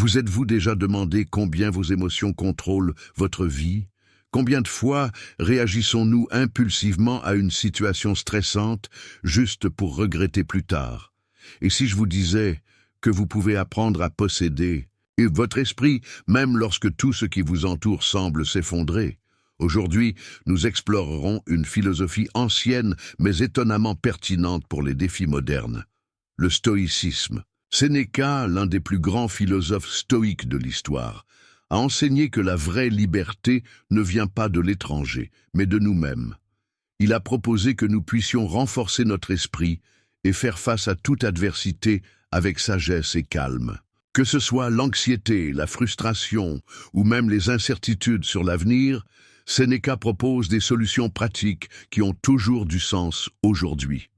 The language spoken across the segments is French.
Vous êtes-vous déjà demandé combien vos émotions contrôlent votre vie? Combien de fois réagissons-nous impulsivement à une situation stressante juste pour regretter plus tard? Et si je vous disais que vous pouvez apprendre à posséder et votre esprit même lorsque tout ce qui vous entoure semble s'effondrer? Aujourd'hui, nous explorerons une philosophie ancienne mais étonnamment pertinente pour les défis modernes. Le stoïcisme. Sénéca, l'un des plus grands philosophes stoïques de l'histoire, a enseigné que la vraie liberté ne vient pas de l'étranger, mais de nous-mêmes. Il a proposé que nous puissions renforcer notre esprit et faire face à toute adversité avec sagesse et calme. Que ce soit l'anxiété, la frustration ou même les incertitudes sur l'avenir, Sénéca propose des solutions pratiques qui ont toujours du sens aujourd'hui.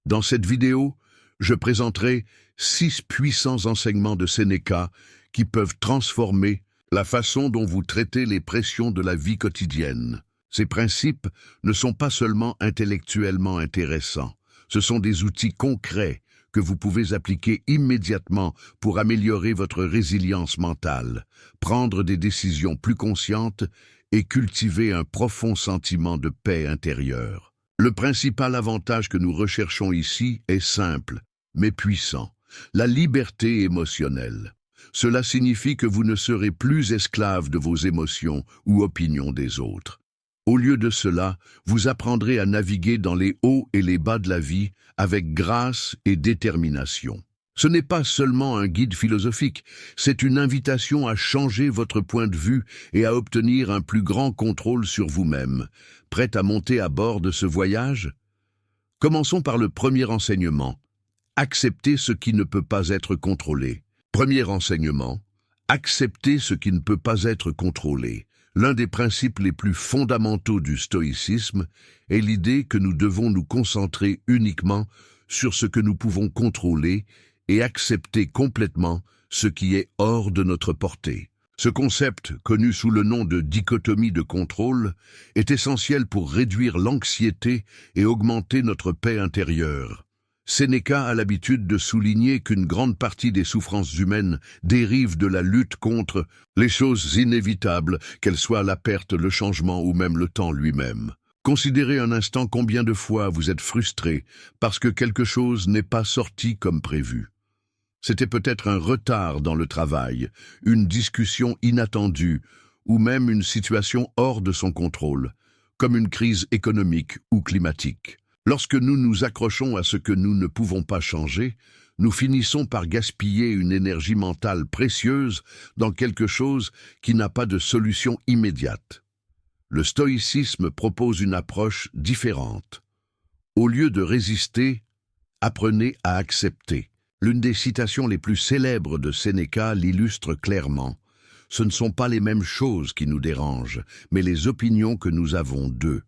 Dans cette vidéo, je présenterai 6 puissants enseignements de Sénéca qui peuvent transformer la façon dont vous traitez les pressions de la vie quotidienne. Ces principes ne sont pas seulement intellectuellement intéressants, ce sont des outils concrets que vous pouvez appliquer immédiatement pour améliorer votre résilience mentale, prendre des décisions plus conscientes et cultiver un profond sentiment de paix intérieure. Le principal avantage que nous recherchons ici est simple, mais puissant, la liberté émotionnelle. Cela signifie que vous ne serez plus esclave de vos émotions ou opinions des autres. Au lieu de cela, vous apprendrez à naviguer dans les hauts et les bas de la vie avec grâce et détermination. Ce n'est pas seulement un guide philosophique, c'est une invitation à changer votre point de vue et à obtenir un plus grand contrôle sur vous-même. Prêt à monter à bord de ce voyage? Commençons par le premier enseignement. Accepter ce qui ne peut pas être contrôlé. Premier enseignement. Accepter ce qui ne peut pas être contrôlé. L'un des principes les plus fondamentaux du stoïcisme est l'idée que nous devons nous concentrer uniquement sur ce que nous pouvons contrôler et accepter complètement ce qui est hors de notre portée. Ce concept, connu sous le nom de dichotomie de contrôle, est essentiel pour réduire l'anxiété et augmenter notre paix intérieure. Sénéca a l'habitude de souligner qu'une grande partie des souffrances humaines dérive de la lutte contre les choses inévitables, qu'elles soient la perte, le changement ou même le temps lui-même. Considérez un instant combien de fois vous êtes frustré parce que quelque chose n'est pas sorti comme prévu. C'était peut-être un retard dans le travail, une discussion inattendue ou même une situation hors de son contrôle, comme une crise économique ou climatique. Lorsque nous nous accrochons à ce que nous ne pouvons pas changer, nous finissons par gaspiller une énergie mentale précieuse dans quelque chose qui n'a pas de solution immédiate. Le stoïcisme propose une approche différente. Au lieu de résister, apprenez à accepter. L'une des citations les plus célèbres de Sénéca l'illustre clairement. Ce ne sont pas les mêmes choses qui nous dérangent, mais les opinions que nous avons d'eux.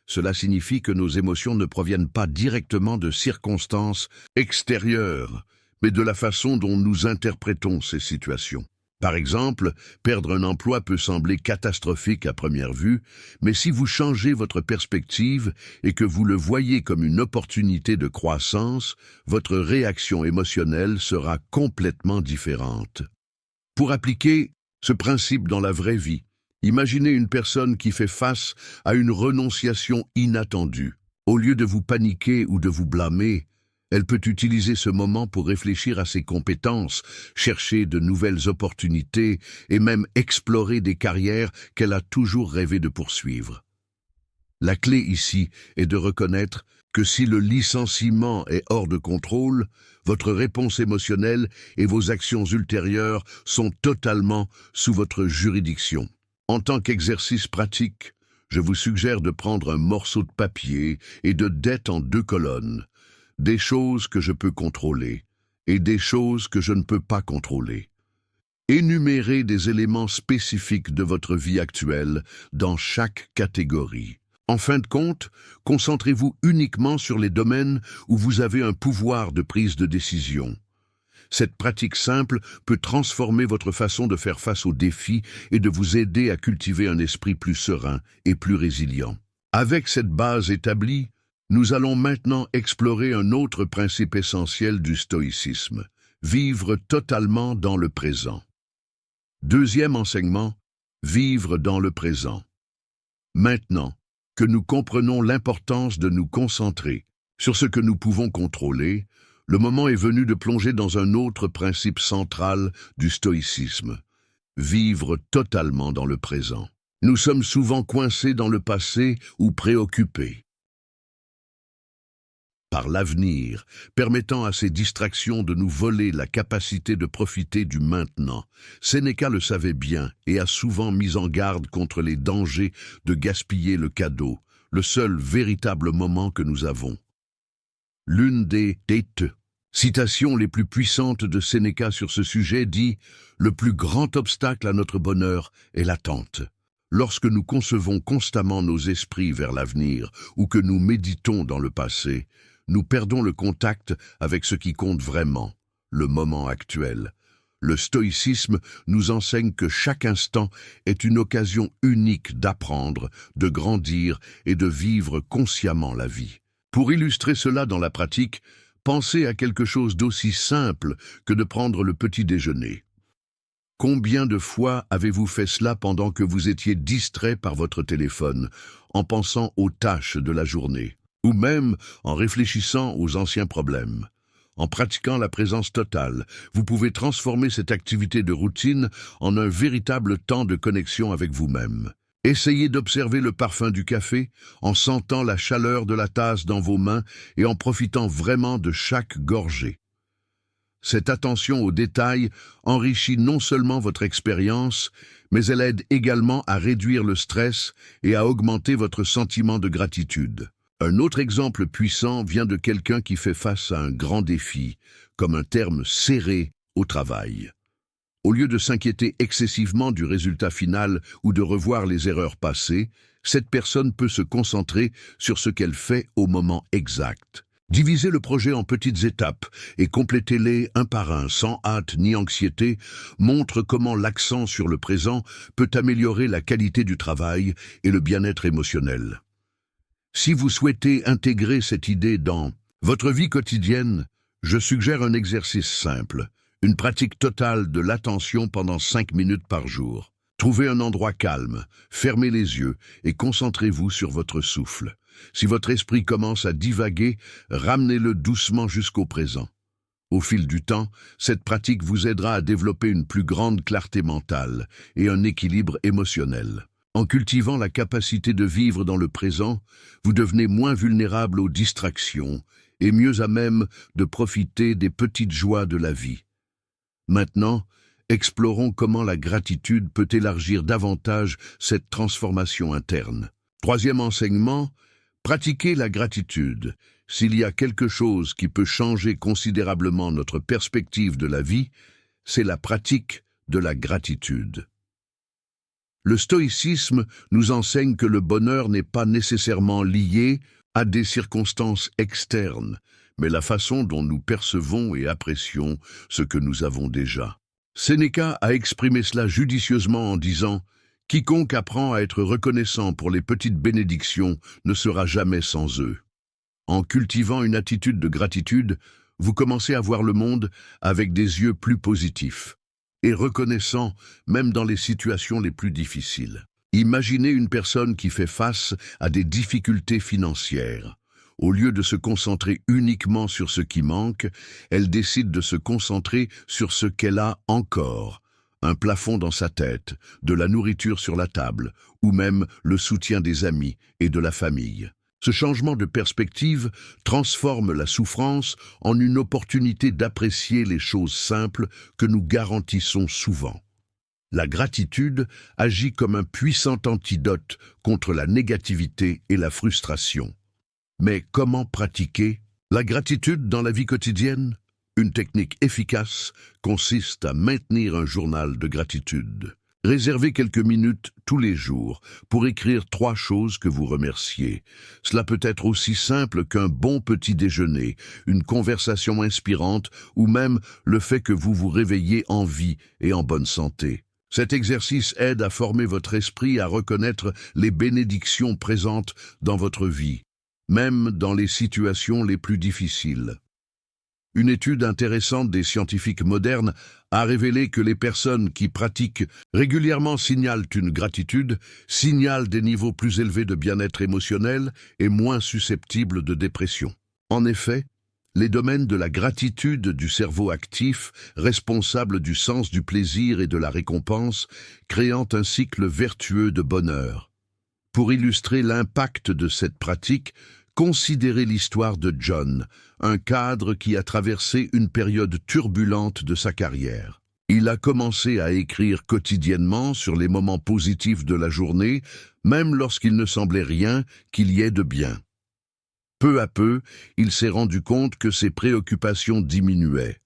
Cela signifie que nos émotions ne proviennent pas directement de circonstances extérieures, mais de la façon dont nous interprétons ces situations. Par exemple, perdre un emploi peut sembler catastrophique à première vue, mais si vous changez votre perspective et que vous le voyez comme une opportunité de croissance, votre réaction émotionnelle sera complètement différente. Pour appliquer ce principe dans la vraie vie, imaginez une personne qui fait face à une renonciation inattendue. Au lieu de vous paniquer ou de vous blâmer, elle peut utiliser ce moment pour réfléchir à ses compétences, chercher de nouvelles opportunités et même explorer des carrières qu'elle a toujours rêvé de poursuivre. La clé ici est de reconnaître que si le licenciement est hors de contrôle, votre réponse émotionnelle et vos actions ultérieures sont totalement sous votre juridiction. En tant qu'exercice pratique, je vous suggère de prendre un morceau de papier et de dette en 2 colonnes. Des choses que je peux contrôler et des choses que je ne peux pas contrôler. Énumérez des éléments spécifiques de votre vie actuelle dans chaque catégorie. En fin de compte, concentrez-vous uniquement sur les domaines où vous avez un pouvoir de prise de décision. Cette pratique simple peut transformer votre façon de faire face aux défis et de vous aider à cultiver un esprit plus serein et plus résilient. Avec cette base établie, nous allons maintenant explorer un autre principe essentiel du stoïcisme, vivre totalement dans le présent. Deuxième enseignement, vivre dans le présent. Maintenant que nous comprenons l'importance de nous concentrer sur ce que nous pouvons contrôler, le moment est venu de plonger dans un autre principe central du stoïcisme, vivre totalement dans le présent. Nous sommes souvent coincés dans le passé ou préoccupés par l'avenir, permettant à ces distractions de nous voler la capacité de profiter du maintenant. Sénéca le savait bien et a souvent mis en garde contre les dangers de gaspiller le cadeau, le seul véritable moment que nous avons. L'une des citations les plus puissantes de Sénéca sur ce sujet dit « Le plus grand obstacle à notre bonheur est l'attente ». Lorsque nous concevons constamment nos esprits vers l'avenir ou que nous méditons dans le passé, nous perdons le contact avec ce qui compte vraiment, le moment actuel. Le stoïcisme nous enseigne que chaque instant est une occasion unique d'apprendre, de grandir et de vivre consciemment la vie. Pour illustrer cela dans la pratique, pensez à quelque chose d'aussi simple que de prendre le petit déjeuner. Combien de fois avez-vous fait cela pendant que vous étiez distrait par votre téléphone, en pensant aux tâches de la journée, ou même en réfléchissant aux anciens problèmes? En pratiquant la présence totale, vous pouvez transformer cette activité de routine en un véritable temps de connexion avec vous-même. Essayez d'observer le parfum du café, en sentant la chaleur de la tasse dans vos mains et en profitant vraiment de chaque gorgée. Cette attention aux détails enrichit non seulement votre expérience, mais elle aide également à réduire le stress et à augmenter votre sentiment de gratitude. Un autre exemple puissant vient de quelqu'un qui fait face à un grand défi, comme un terme serré au travail. Au lieu de s'inquiéter excessivement du résultat final ou de revoir les erreurs passées, cette personne peut se concentrer sur ce qu'elle fait au moment exact. Divisez le projet en petites étapes et complétez-les un par un, sans hâte ni anxiété, montre comment l'accent sur le présent peut améliorer la qualité du travail et le bien-être émotionnel. Si vous souhaitez intégrer cette idée dans votre vie quotidienne, je suggère un exercice simple, une pratique totale de l'attention pendant 5 minutes par jour. Trouvez un endroit calme, fermez les yeux et concentrez-vous sur votre souffle. Si votre esprit commence à divaguer, ramenez-le doucement jusqu'au présent. Au fil du temps, cette pratique vous aidera à développer une plus grande clarté mentale et un équilibre émotionnel. En cultivant la capacité de vivre dans le présent, vous devenez moins vulnérable aux distractions et mieux à même de profiter des petites joies de la vie. Maintenant, explorons comment la gratitude peut élargir davantage cette transformation interne. Troisième enseignement, pratiquez la gratitude. S'il y a quelque chose qui peut changer considérablement notre perspective de la vie, c'est la pratique de la gratitude. Le stoïcisme nous enseigne que le bonheur n'est pas nécessairement lié à des circonstances externes, mais la façon dont nous percevons et apprécions ce que nous avons déjà. Sénéca a exprimé cela judicieusement en disant « Quiconque apprend à être reconnaissant pour les petites bénédictions ne sera jamais sans eux ». En cultivant une attitude de gratitude, vous commencez à voir le monde avec des yeux plus positifs et reconnaissants même dans les situations les plus difficiles. Imaginez une personne qui fait face à des difficultés financières. Au lieu de se concentrer uniquement sur ce qui manque, elle décide de se concentrer sur ce qu'elle a encore. Un plafond dans sa tête, de la nourriture sur la table, ou même le soutien des amis et de la famille. Ce changement de perspective transforme la souffrance en une opportunité d'apprécier les choses simples que nous garantissons souvent. La gratitude agit comme un puissant antidote contre la négativité et la frustration. Mais comment pratiquer la gratitude dans la vie quotidienne? Une technique efficace consiste à maintenir un journal de gratitude. Réservez quelques minutes tous les jours pour écrire 3 choses que vous remerciez. Cela peut être aussi simple qu'un bon petit déjeuner, une conversation inspirante ou même le fait que vous vous réveillez en vie et en bonne santé. Cet exercice aide à former votre esprit à reconnaître les bénédictions présentes dans votre vie, même dans les situations les plus difficiles. Une étude intéressante des scientifiques modernes a révélé que les personnes qui pratiquent régulièrement signalent une gratitude, signalent des niveaux plus élevés de bien-être émotionnel et moins susceptibles de dépression. En effet, les domaines de la gratitude du cerveau actif, responsable du sens du plaisir et de la récompense, créant un cycle vertueux de bonheur. Pour illustrer l'impact de cette pratique, considérez l'histoire de John, un cadre qui a traversé une période turbulente de sa carrière. Il a commencé à écrire quotidiennement sur les moments positifs de la journée, même lorsqu'il ne semblait rien qu'il y ait de bien. Peu à peu, il s'est rendu compte que ses préoccupations diminuaient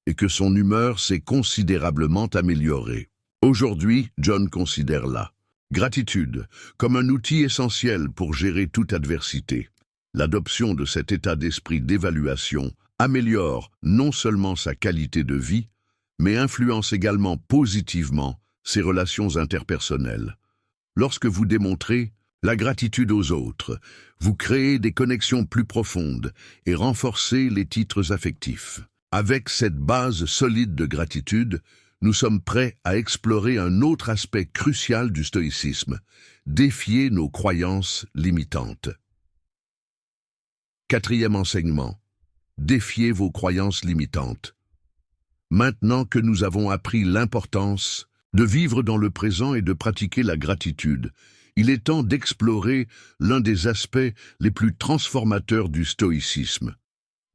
et que son humeur s'est considérablement améliorée. Aujourd'hui, John considère la gratitude comme un outil essentiel pour gérer toute adversité. L'adoption de cet état d'esprit d'évaluation améliore non seulement sa qualité de vie, mais influence également positivement ses relations interpersonnelles. Lorsque vous démontrez la gratitude aux autres, vous créez des connexions plus profondes et renforcez les titres affectifs. Avec cette base solide de gratitude, nous sommes prêts à explorer un autre aspect crucial du stoïcisme, défier nos croyances limitantes. Quatrième enseignement, défiez vos croyances limitantes. Maintenant que nous avons appris l'importance de vivre dans le présent et de pratiquer la gratitude, il est temps d'explorer l'un des aspects les plus transformateurs du stoïcisme.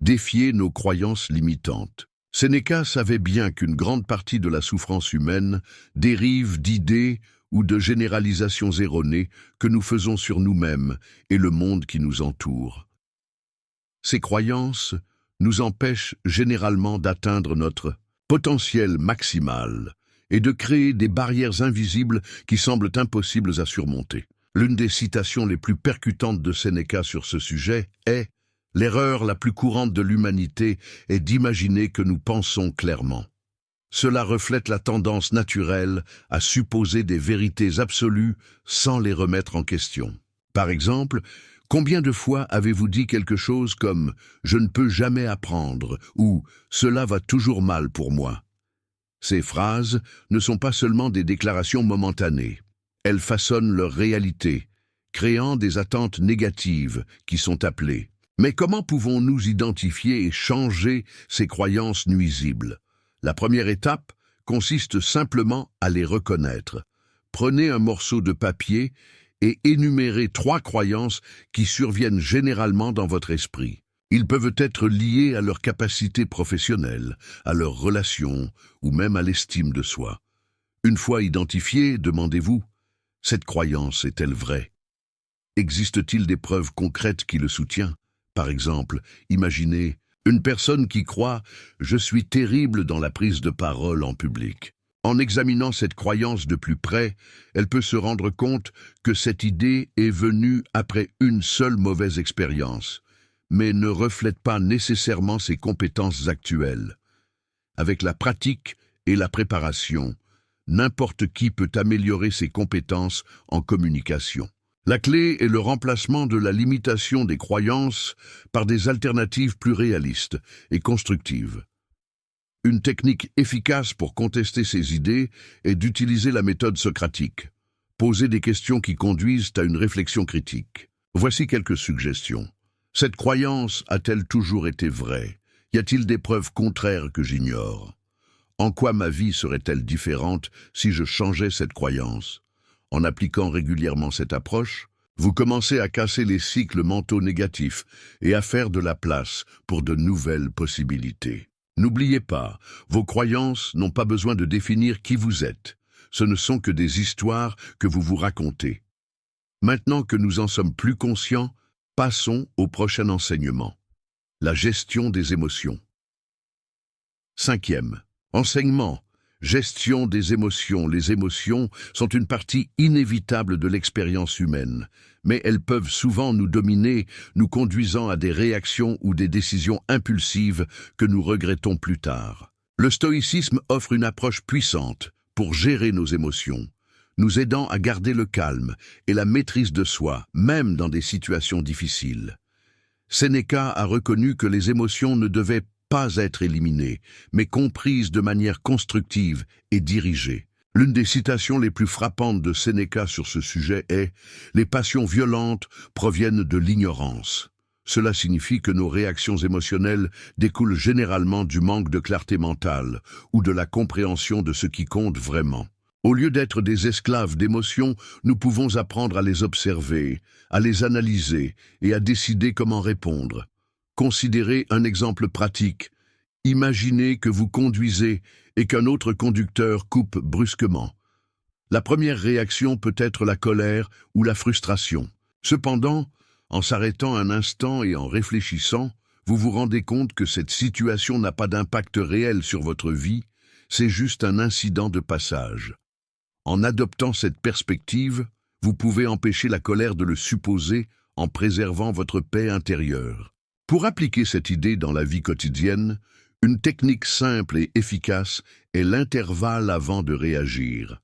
Défier nos croyances limitantes. Sénéca savait bien qu'une grande partie de la souffrance humaine dérive d'idées ou de généralisations erronées que nous faisons sur nous-mêmes et le monde qui nous entoure. Ces croyances nous empêchent généralement d'atteindre notre potentiel maximal et de créer des barrières invisibles qui semblent impossibles à surmonter. L'une des citations les plus percutantes de Sénéca sur ce sujet est « L'erreur la plus courante de l'humanité est d'imaginer que nous pensons clairement. Cela reflète la tendance naturelle à supposer des vérités absolues sans les remettre en question. Par exemple, combien de fois avez-vous dit quelque chose comme « Je ne peux jamais apprendre » ou « Cela va toujours mal pour moi ». Ces phrases ne sont pas seulement des déclarations momentanées. Elles façonnent leur réalité, créant des attentes négatives qui sont appelées. Mais comment pouvons-nous identifier et changer ces croyances nuisibles? La première étape consiste simplement à les reconnaître. Prenez un morceau de papier et énumérez 3 croyances qui surviennent généralement dans votre esprit. Ils peuvent être liés à leur capacité professionnelle, à leurs relations ou même à l'estime de soi. Une fois identifiée, demandez-vous, cette croyance est-elle vraie? Existe-t-il des preuves concrètes qui le soutiennent? Par exemple, imaginez une personne qui croit « Je suis terrible dans la prise de parole en public ». En examinant cette croyance de plus près, elle peut se rendre compte que cette idée est venue après une seule mauvaise expérience, mais ne reflète pas nécessairement ses compétences actuelles. Avec la pratique et la préparation, n'importe qui peut améliorer ses compétences en communication. La clé est le remplacement de la limitation des croyances par des alternatives plus réalistes et constructives. Une technique efficace pour contester ces idées est d'utiliser la méthode socratique. Poser des questions qui conduisent à une réflexion critique. Voici quelques suggestions. Cette croyance a-t-elle toujours été vraie? Y a-t-il des preuves contraires que j'ignore? En quoi ma vie serait-elle différente si je changeais cette croyance? En appliquant régulièrement cette approche, vous commencez à casser les cycles mentaux négatifs et à faire de la place pour de nouvelles possibilités. N'oubliez pas, vos croyances n'ont pas besoin de définir qui vous êtes. Ce ne sont que des histoires que vous vous racontez. Maintenant que nous en sommes plus conscients, passons au prochain enseignement. La gestion des émotions. 5e. Enseignement. Gestion des émotions. Les émotions sont une partie inévitable de l'expérience humaine, mais elles peuvent souvent nous dominer, nous conduisant à des réactions ou des décisions impulsives que nous regrettons plus tard. Le stoïcisme offre une approche puissante pour gérer nos émotions, nous aidant à garder le calme et la maîtrise de soi, même dans des situations difficiles. Sénéca a reconnu que les émotions ne devaient pas être éliminées, mais comprises de manière constructive et dirigée. L'une des citations les plus frappantes de Sénéca sur ce sujet est « Les passions violentes proviennent de l'ignorance ». Cela signifie que nos réactions émotionnelles découlent généralement du manque de clarté mentale ou de la compréhension de ce qui compte vraiment. Au lieu d'être des esclaves d'émotions, nous pouvons apprendre à les observer, à les analyser et à décider comment répondre. Considérez un exemple pratique. Imaginez que vous conduisez et qu'un autre conducteur coupe brusquement. La première réaction peut être la colère ou la frustration. Cependant, en s'arrêtant un instant et en réfléchissant, vous vous rendez compte que cette situation n'a pas d'impact réel sur votre vie, c'est juste un incident de passage. En adoptant cette perspective, vous pouvez empêcher la colère de le supposer en préservant votre paix intérieure. Pour appliquer cette idée dans la vie quotidienne, une technique simple et efficace est l'intervalle avant de réagir.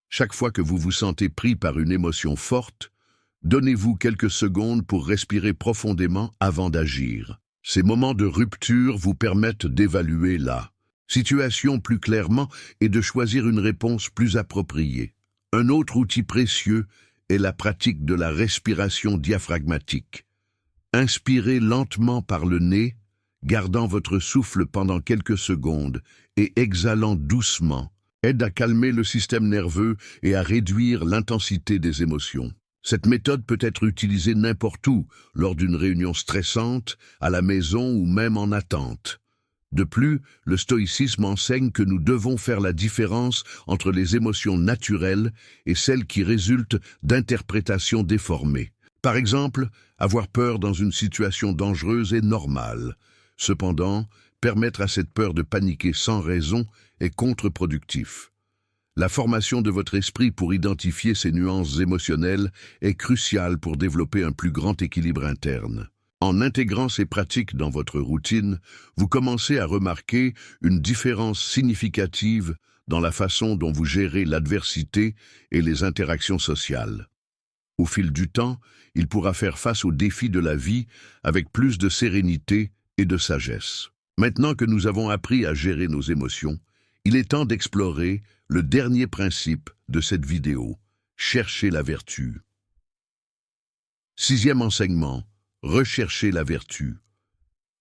Chaque fois que vous vous sentez pris par une émotion forte, donnez-vous quelques secondes pour respirer profondément avant d'agir. Ces moments de rupture vous permettent d'évaluer la situation plus clairement et de choisir une réponse plus appropriée. Un autre outil précieux est la pratique de la respiration diaphragmatique. Inspirez lentement par le nez, gardant votre souffle pendant quelques secondes et exhalant doucement, aide à calmer le système nerveux et à réduire l'intensité des émotions. Cette méthode peut être utilisée n'importe où, lors d'une réunion stressante, à la maison ou même en attente. De plus, le stoïcisme enseigne que nous devons faire la différence entre les émotions naturelles et celles qui résultent d'interprétations déformées. Par exemple, avoir peur dans une situation dangereuse est normal. Cependant, permettre à cette peur de paniquer sans raison est contre-productif. La formation de votre esprit pour identifier ces nuances émotionnelles est cruciale pour développer un plus grand équilibre interne. En intégrant ces pratiques dans votre routine, vous commencez à remarquer une différence significative dans la façon dont vous gérez l'adversité et les interactions sociales. Au fil du temps, il pourra faire face aux défis de la vie avec plus de sérénité et de sagesse. Maintenant que nous avons appris à gérer nos émotions, il est temps d'explorer le dernier principe de cette vidéo, chercher la vertu. Sixième enseignement, rechercher la vertu.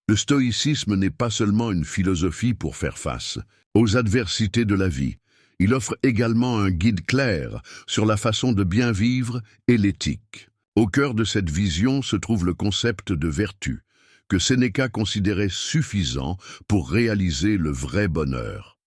Le stoïcisme n'est pas seulement une philosophie pour faire face aux adversités de la vie. Il offre également un guide clair sur la façon de bien vivre et l'éthique. Au cœur de cette vision se trouve le concept de vertu, que Sénéca considérait suffisant pour réaliser le vrai bonheur.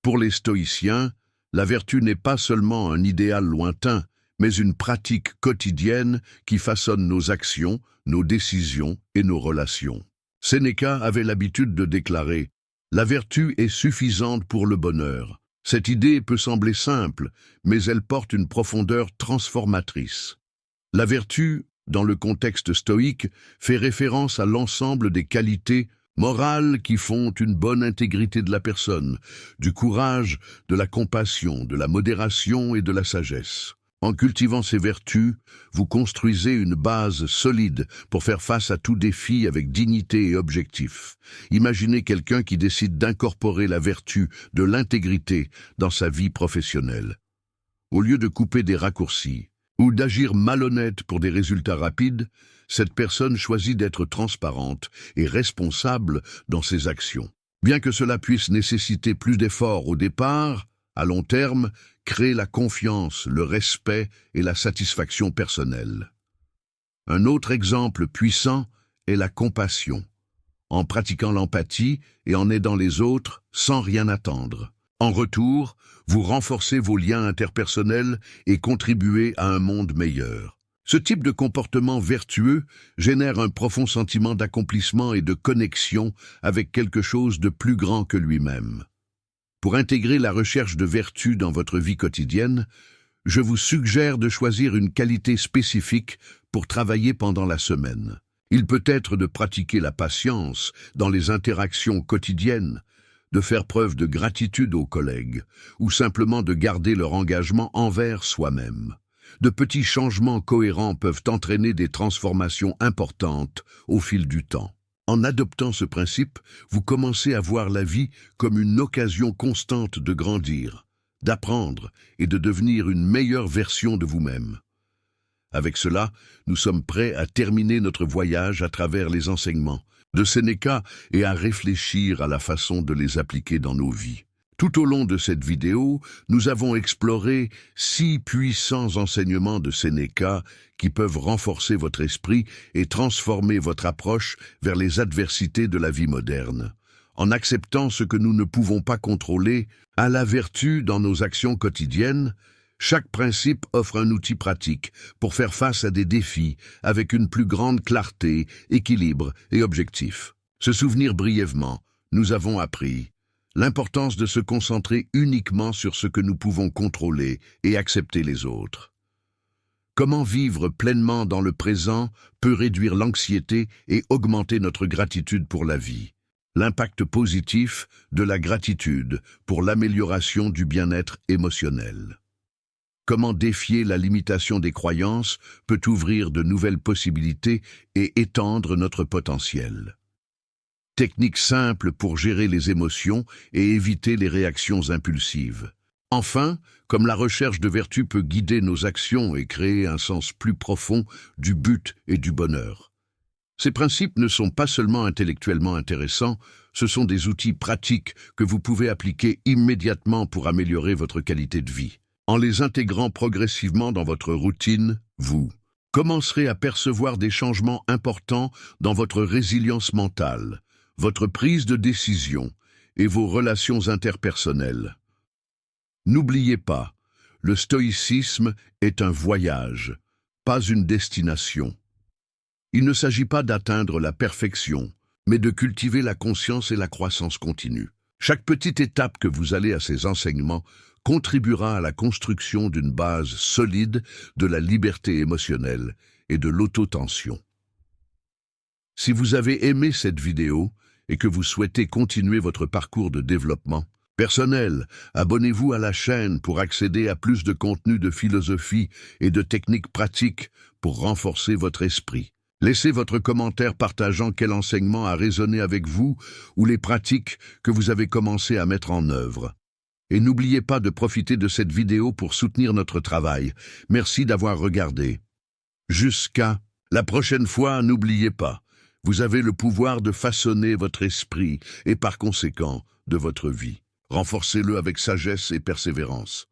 Pour les stoïciens, la vertu n'est pas seulement un idéal lointain, mais une pratique quotidienne qui façonne nos actions, nos décisions et nos relations. Sénéca avait l'habitude de déclarer « La vertu est suffisante pour le bonheur ». Cette idée peut sembler simple, mais elle porte une profondeur transformatrice. La vertu, dans le contexte stoïque, fait référence à l'ensemble des qualités morales qui font une bonne intégrité de la personne, du courage, de la compassion, de la modération et de la sagesse. En cultivant ces vertus, vous construisez une base solide pour faire face à tout défi avec dignité et objectif. Imaginez quelqu'un qui décide d'incorporer la vertu de l'intégrité dans sa vie professionnelle. Au lieu de couper des raccourcis ou d'agir malhonnête pour des résultats rapides, cette personne choisit d'être transparente et responsable dans ses actions. Bien que cela puisse nécessiter plus d'efforts au départ, à long terme, crée la confiance, le respect et la satisfaction personnelle. Un autre exemple puissant est la compassion. En pratiquant l'empathie et en aidant les autres sans rien attendre. En retour, vous renforcez vos liens interpersonnels et contribuez à un monde meilleur. Ce type de comportement vertueux génère un profond sentiment d'accomplissement et de connexion avec quelque chose de plus grand que lui-même. Pour intégrer la recherche de vertu dans votre vie quotidienne, je vous suggère de choisir une qualité spécifique pour travailler pendant la semaine. Il peut être de pratiquer la patience dans les interactions quotidiennes, de faire preuve de gratitude aux collègues, ou simplement de garder leur engagement envers soi-même. De petits changements cohérents peuvent entraîner des transformations importantes au fil du temps. En adoptant ce principe, vous commencez à voir la vie comme une occasion constante de grandir, d'apprendre et de devenir une meilleure version de vous-même. Avec cela, nous sommes prêts à terminer notre voyage à travers les enseignements de Sénéca et à réfléchir à la façon de les appliquer dans nos vies. Tout au long de cette vidéo, nous avons exploré 6 puissants enseignements de Sénéca qui peuvent renforcer votre esprit et transformer votre approche vers les adversités de la vie moderne. En acceptant ce que nous ne pouvons pas contrôler, à la vertu dans nos actions quotidiennes, chaque principe offre un outil pratique pour faire face à des défis avec une plus grande clarté, équilibre et objectif. Se souvenir brièvement, nous avons appris l'importance de se concentrer uniquement sur ce que nous pouvons contrôler et accepter les autres. Comment vivre pleinement dans le présent peut réduire l'anxiété et augmenter notre gratitude pour la vie. L'impact positif de la gratitude pour l'amélioration du bien-être émotionnel. Comment défier la limitation des croyances peut ouvrir de nouvelles possibilités et étendre notre potentiel. Technique simple pour gérer les émotions et éviter les réactions impulsives. Enfin, comme la recherche de vertu peut guider nos actions et créer un sens plus profond du but et du bonheur. Ces principes ne sont pas seulement intellectuellement intéressants, ce sont des outils pratiques que vous pouvez appliquer immédiatement pour améliorer votre qualité de vie. En les intégrant progressivement dans votre routine, vous commencerez à percevoir des changements importants dans votre résilience mentale, votre prise de décision et vos relations interpersonnelles. N'oubliez pas, le stoïcisme est un voyage, pas une destination. Il ne s'agit pas d'atteindre la perfection, mais de cultiver la conscience et la croissance continue. Chaque petite étape que vous allez à ces enseignements contribuera à la construction d'une base solide de la liberté émotionnelle et de l'autotension. Si vous avez aimé cette vidéo et que vous souhaitez continuer votre parcours de développement personnel, abonnez-vous à la chaîne pour accéder à plus de contenu de philosophie et de techniques pratiques pour renforcer votre esprit. Laissez votre commentaire partageant quel enseignement a résonné avec vous ou les pratiques que vous avez commencé à mettre en œuvre. Et n'oubliez pas de profiter de cette vidéo pour soutenir notre travail. Merci d'avoir regardé. Jusqu'à la prochaine fois, n'oubliez pas, vous avez le pouvoir de façonner votre esprit et par conséquent de votre vie. Renforcez-le avec sagesse et persévérance.